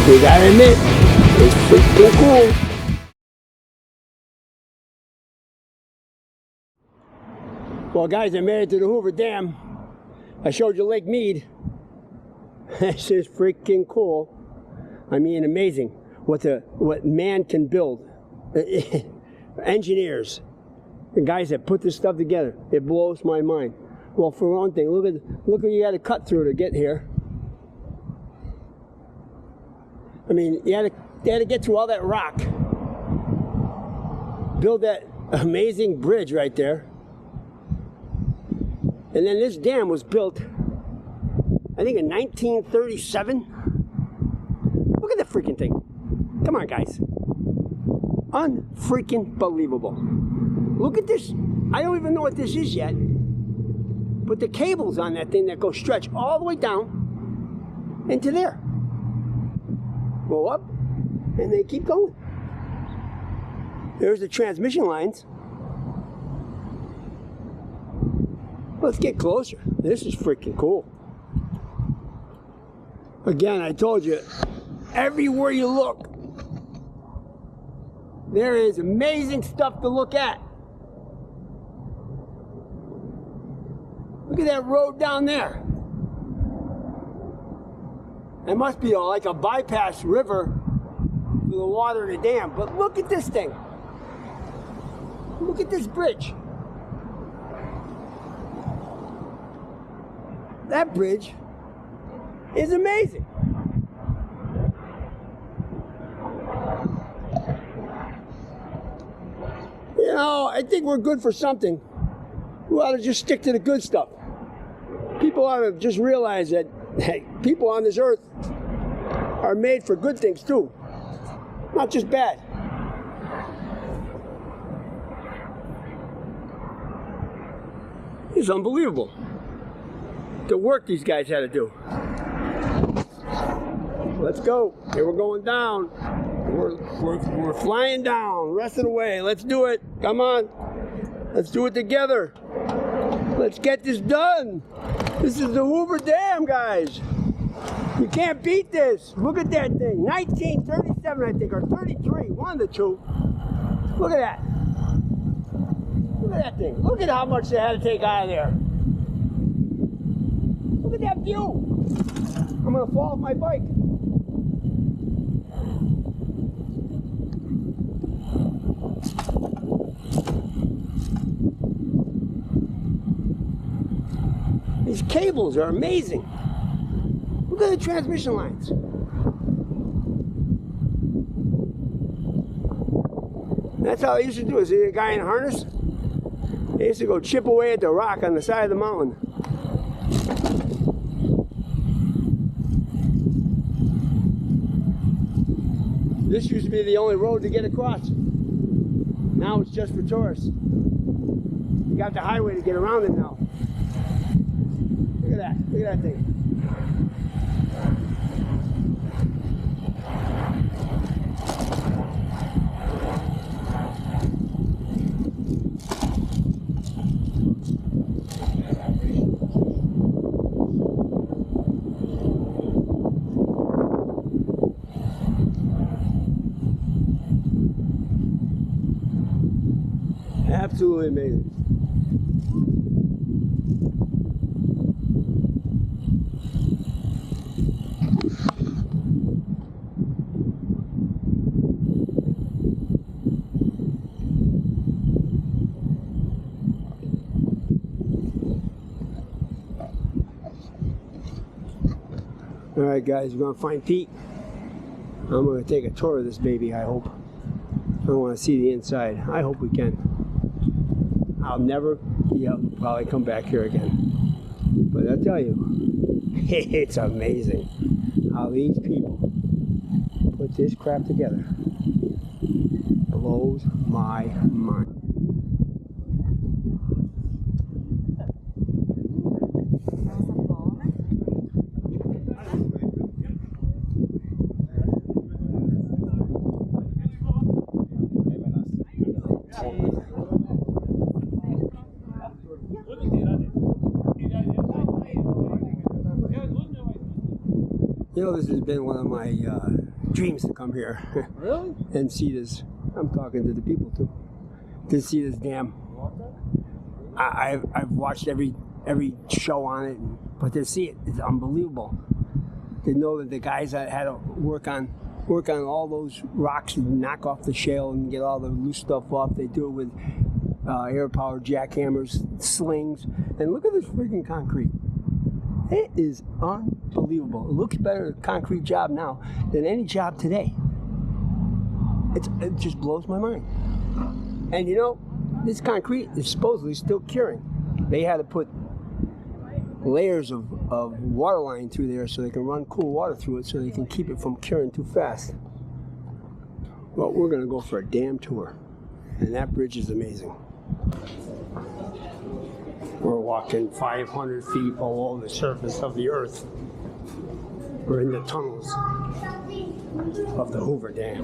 You gotta admit, it's freaking cool. Well, guys, I made it to the Hoover Dam. I showed you Lake Mead. This is freaking cool. I mean, amazing what man can build. Engineers, the guys that put this stuff together, it blows my mind. Well, for one thing, look what you had to cut through to get here. I mean, you had to get through all that rock, build that amazing bridge right there, and then this dam was built, I think, in 1937. Look at the freaking thing. Come on, guys. Unfreaking believable. Look at this. I don't even know what this is yet, but the cables on that thing that go stretch all the way down into there. Go up, and they keep going. There's the transmission lines. Let's get closer. This is freaking cool. Again, I told you, everywhere you look, there is amazing stuff to look at. Look at that road down there. It must be like a bypass river for the water in the dam. But look at this thing. Look at this bridge. That bridge is amazing. You know, I think we're good for something. We ought to just stick to the good stuff. People ought to just realize that, hey, people on this earth are made for good things too, not just bad. It's unbelievable the work these guys had to do. Let's go. Here we're going down. We're flying down. Rest of the way. Let's do it. Come on. Let's do it together. Let's get this done. This is the Hoover Dam, guys. You can't beat this. Look at that thing. 1937, I think, or 33. One of the two. Look at that. Look at that thing. Look at how much they had to take out of there. Look at that view. I'm going to fall off my bike. These cables are amazing. Look at the transmission lines. That's how they used to do it. See a guy in a harness? They used to go chip away at the rock on the side of the mountain. This used to be the only road to get across. Now it's just for tourists. You got the highway to get around it now. Look at that. Look at that thing. Absolutely amazing. All right, guys, we're gonna find Pete. I'm gonna take a tour of this baby, I hope. I want to see the inside. I hope we can. I'll never be able to probably come back here again. But I tell you, it's amazing how these people put this crap together. Blows my mind. You know, this has been one of my dreams to come here. Really? And see this. I'm talking to the people too. To see this dam. I've watched every show on it, but to see it is unbelievable. To know that the guys that had to work on all those rocks and knock off the shale and get all the loose stuff off, they do it with air-powered jackhammers, slings, and look at this freaking concrete. It is unbelievable. It looks better, a concrete job now, than any job today. It just blows my mind. And you know, this concrete is supposedly still curing. They had to put layers of water line through there so they can run cool water through it so they can keep it from curing too fast. Well, we're going to go for a dam tour. And that bridge is amazing. We're walking 500 feet below the surface of the earth. We're in the tunnels of the Hoover Dam.